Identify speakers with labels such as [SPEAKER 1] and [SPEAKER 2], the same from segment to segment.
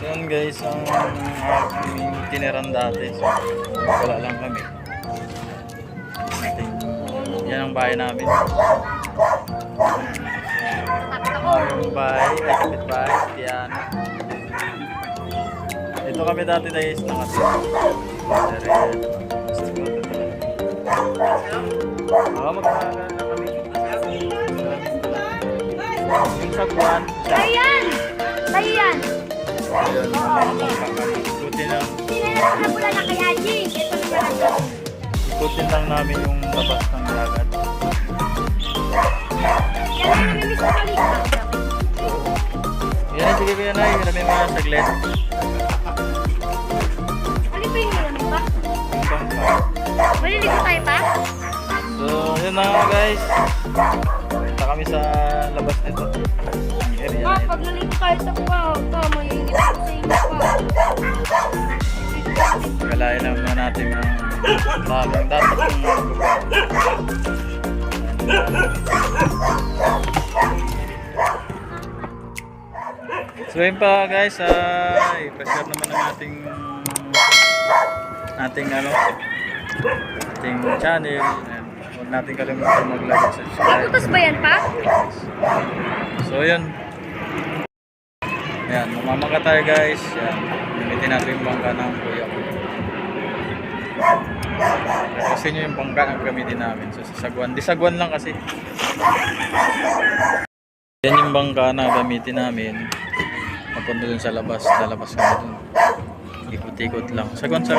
[SPEAKER 1] So yun guys, ang aming tiniran dati. So, wala lang kami. Yan ang bahay namin. Yung bahay, ay kapitbahay, Tiana. Dito kami dati guys, nakatira. Magkakaroon na kami. Yung sagwan.
[SPEAKER 2] Ayan! Ayan!
[SPEAKER 1] Ayun, ikutin lang.
[SPEAKER 2] Sinala na pula na kay Aji. Ito na
[SPEAKER 1] Ikutin lang namin yung labas ng dagat.
[SPEAKER 2] yan ang namimis na kalikap.
[SPEAKER 1] Yan, sige kuya Nay, hirami mo na saglit.
[SPEAKER 2] Ano ba yung namin ba?
[SPEAKER 1] Ipang pa.
[SPEAKER 2] Maliligo tayo pa?
[SPEAKER 1] So, yun na nga guys. Punta kami sa labas nito. Ang area
[SPEAKER 2] Ma,
[SPEAKER 1] na ito.
[SPEAKER 2] pag naligo tayo sa pa, mayingit ako sa inyo pa.
[SPEAKER 1] Kalain lang na natin ang daming dapat yung lugar. So yun pa guys, i-share naman ng ating channel. Ayan. Huwag natin kalimutan mag-like at subscribe.
[SPEAKER 2] Putos ba yan pa?
[SPEAKER 1] So yun. Ayan, mamamangka tayo guys. Ayan, gamitin natin yung bangka ng kuya ko. Kasi nyo yung bangka ang gamitin namin. So sa sagwan, di sagwan lang kasi. Yan yung bangka na gamitin namin. Papunta dun sa labas, lalabas kami dun. Ikot-ikot lang. Sagwan sa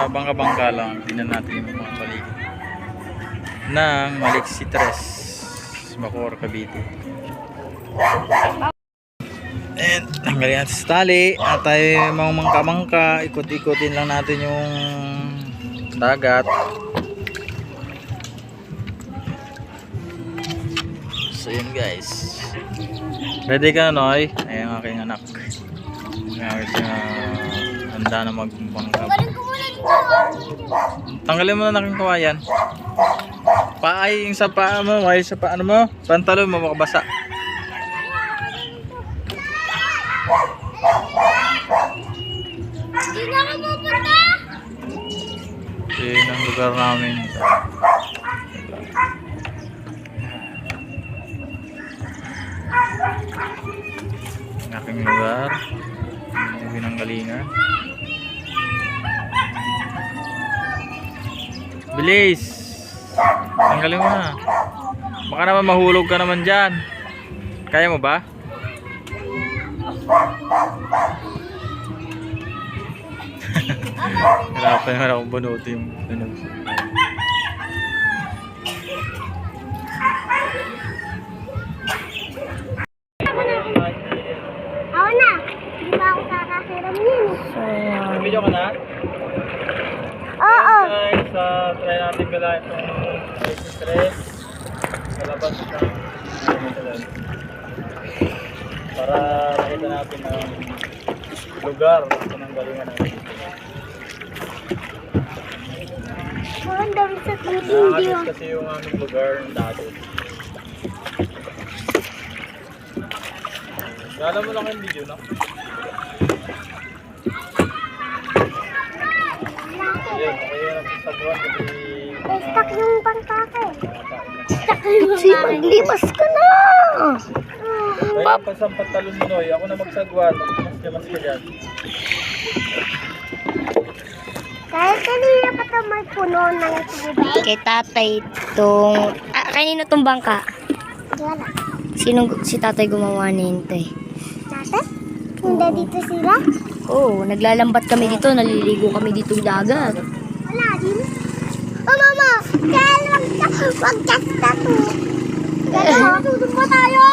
[SPEAKER 1] bangka-bangka lang. Tingnan natin yung mga paligid ng Maliksi Tres, Bacoor, Cavite. And tanggalin natin sa tali at tayo mga mangka-mangka, ikot-ikotin lang natin yung dagat. So yun guys, ready ka na Noy? Ay ang aking anak handa na magbangka. Tanggalin mo na aking kawayan. Paay yung sa paa mo, ay sa paano mo, pantalon mo makabasa.
[SPEAKER 2] Hindi na ako pupunta!
[SPEAKER 1] Yun ang lugar namin. Ang aking lugar. Ang binanggalingan. Bilis! Tanggalin mo na. Baka naman mahulog ka naman dyan. Kaya mo ba? Hirapan naman akong bunuti yung
[SPEAKER 2] Ako na! Hindi ba ako kakahiram yun?
[SPEAKER 1] Video ka na?
[SPEAKER 2] Oo!
[SPEAKER 1] Guys, try natin gala itong stress sa labas ng para makita natin ang lugar kung ang galingan natin.
[SPEAKER 2] Ang dami sa video.
[SPEAKER 1] Nakakagis kasi yung aming lugar ng dati. Gala mo lang yung video, no? Ayun, okay yan ang sagwan kasi
[SPEAKER 2] Stuck yung pangkake. Stuck yung pangkake. Limas ka na!
[SPEAKER 1] Ay, pasampat talon mo, Noy. Ako na magsagwan. Mas ka dyan.
[SPEAKER 2] Kahit kanina pa ito may puno ng tubig.
[SPEAKER 3] Kay tatay itong... kanino itong bangka?
[SPEAKER 2] Wala.
[SPEAKER 3] Si tatay gumawa nito eh.
[SPEAKER 2] Dati? Hindi dito sila?
[SPEAKER 3] Oo, naglalambat kami dito, naliligo kami dito sa dagat.
[SPEAKER 2] Wala din. Oh, mama! Kaya wag kasta to. Matutog pa tayo!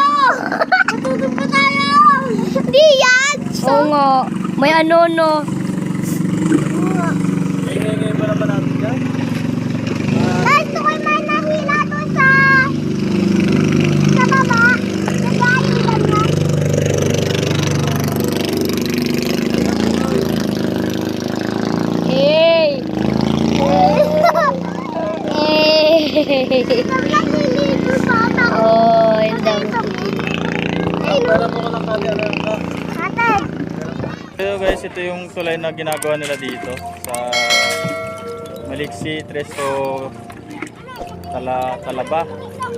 [SPEAKER 2] Matutog pa tayo! Hindi yan!
[SPEAKER 3] Oo nga, may ano no.
[SPEAKER 1] Ingay-ingay mo naman natin dyan.
[SPEAKER 2] Guys, ito ko'y may nahila doon sa baba. Nagaling ganyan.
[SPEAKER 3] Hey! Hey!
[SPEAKER 2] Naglalilito sa ata.
[SPEAKER 3] Oh, yung dami.
[SPEAKER 1] Para mo ko lang kanya lang ka.
[SPEAKER 2] Ate,
[SPEAKER 1] So guys, ito yung tulay na ginagawa nila dito sa Maliksi, Tresto, Talaba.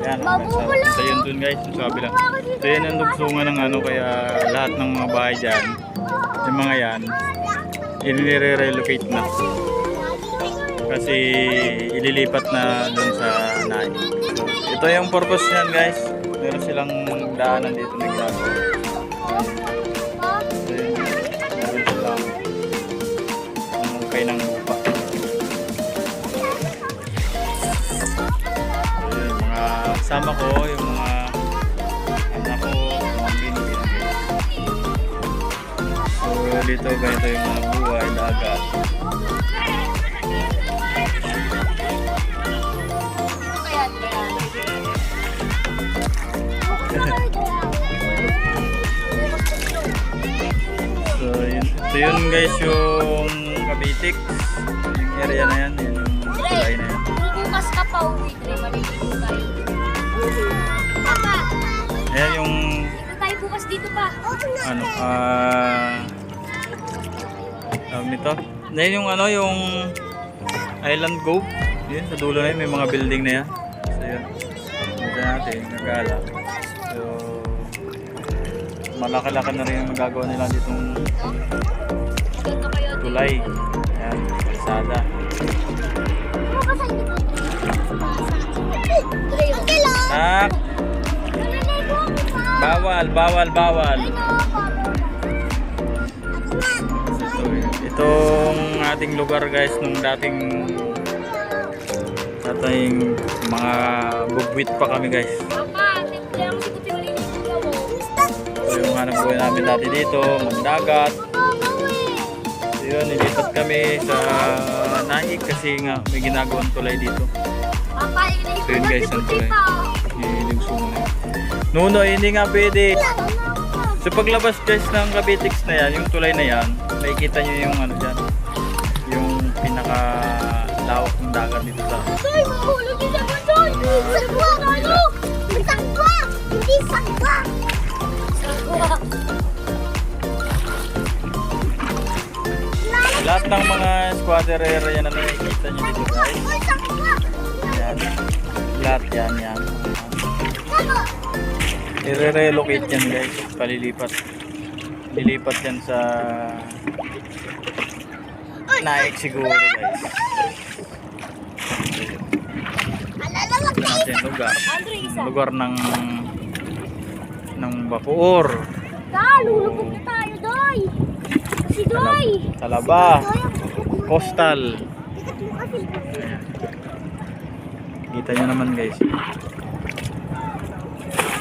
[SPEAKER 1] Yan, so yun dun guys, yung sabi lang. So yan ang lugsungan ng ano, kaya lahat ng mga bahay dyan, yung mga yan, i-relocate na. Kasi ililipat na dun sa Naik. So, ito yung purpose niyan guys. Meron silang daanan dito na ginagawa. So yun, meron silang umungkay ng lupa. So yun, mga kasama ko, yung mga anak ko, mga binibigay. So dito ganito yung mga buhay, dagat. So yun guys yung Kabitik, yung area na yan, yun yung tulay na yan.
[SPEAKER 3] Bukas ka pa uwi, Dre. Maliligo tayo.
[SPEAKER 1] Ayan yung
[SPEAKER 3] Dito tayo bukas dito pa.
[SPEAKER 1] ano, tawag nito. Ayan yung ano, yung Island Cove, yun sa dulo na yun, may mga building na yan. So yun, dito natin, nag-aala. So malaki-laki na rin yung magagawa nila ditong
[SPEAKER 3] Dito kayo.
[SPEAKER 1] tulay. Ayan, kalsada.
[SPEAKER 3] Dre,
[SPEAKER 1] Nak! Bawal. Itong ating lugar guys, nung dating mga bugwit pa kami guys.
[SPEAKER 3] Papa, simple ang sikutin mo rin yung mo.
[SPEAKER 1] So yung hanap buhay namin dati dito, magdagat. So yun, nilipat kami sa Naik kasi nga may ginagawang tulay dito.
[SPEAKER 3] Papa,
[SPEAKER 1] So yun guys, ang tulay. Yung sumunod. Nuno, hindi nga pwede. So paglabas guys ng Kabitiks na yan, yung tulay na yan, makikita nyo yung ano dyan, yung pinaka lawak ng dagat dito sa
[SPEAKER 2] Ay, mahulog yung sagot doon! Sagwa! Ano? Sagwa! Hindi sagwa!
[SPEAKER 1] lahat ng mga squatter area na nakikita nyo dito guys.
[SPEAKER 2] Ay, sagwa!
[SPEAKER 1] Yan. Lahat yan.
[SPEAKER 2] Ano?
[SPEAKER 1] I-relocate yan guys. Palilipat. Lilipat yan sa Naik siguro guys.
[SPEAKER 2] Alalawag
[SPEAKER 1] Ito natin yung lugar.
[SPEAKER 3] Andre, isa.
[SPEAKER 1] Yung lugar ng Bacoor.
[SPEAKER 3] Lulubog na tayo, Doy. Si Doy.
[SPEAKER 1] Talaba. Coastal. Ayan. Kita nyo naman guys.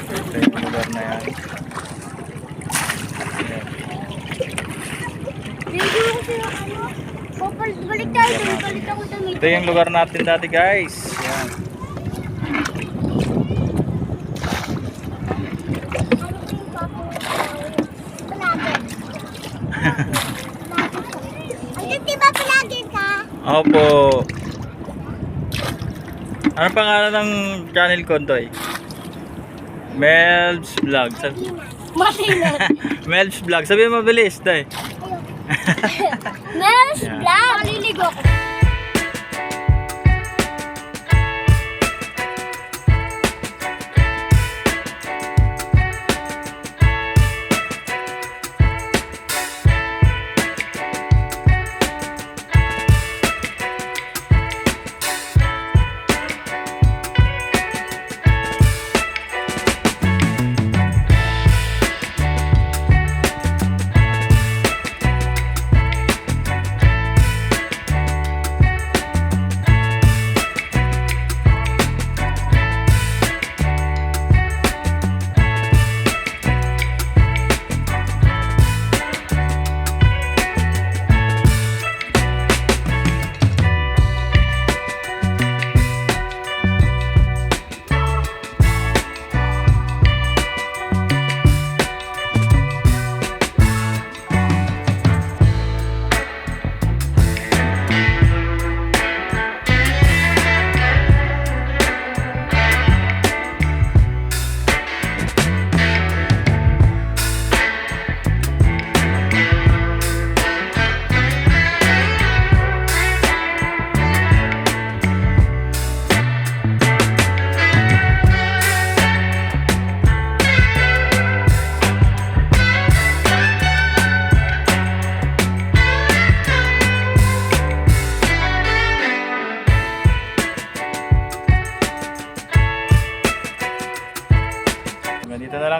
[SPEAKER 1] Ito yung lugar na yan. Ayan.
[SPEAKER 2] Balik tayo doon. Balik ako doon.
[SPEAKER 1] Ito yung lugar natin dati guys. Ayan.
[SPEAKER 2] Ano diba palagi ka?
[SPEAKER 1] Opo. Ano pangalan ng channel ko, Doy? Mel's Vlog.
[SPEAKER 3] Masinat.
[SPEAKER 1] Mel's Vlog. Sabi mo mabilis, Doy.
[SPEAKER 3] Nes,
[SPEAKER 1] Yeah.
[SPEAKER 3] vlog. Maliligo ko.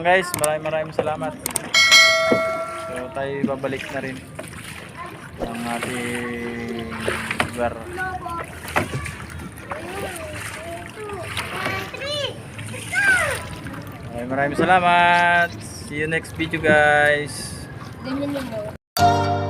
[SPEAKER 1] guys, maraming salamat. So tayo babalik na rin ang ating lugar. Maraming salamat. See you next video guys.
[SPEAKER 3] Ganyan lang.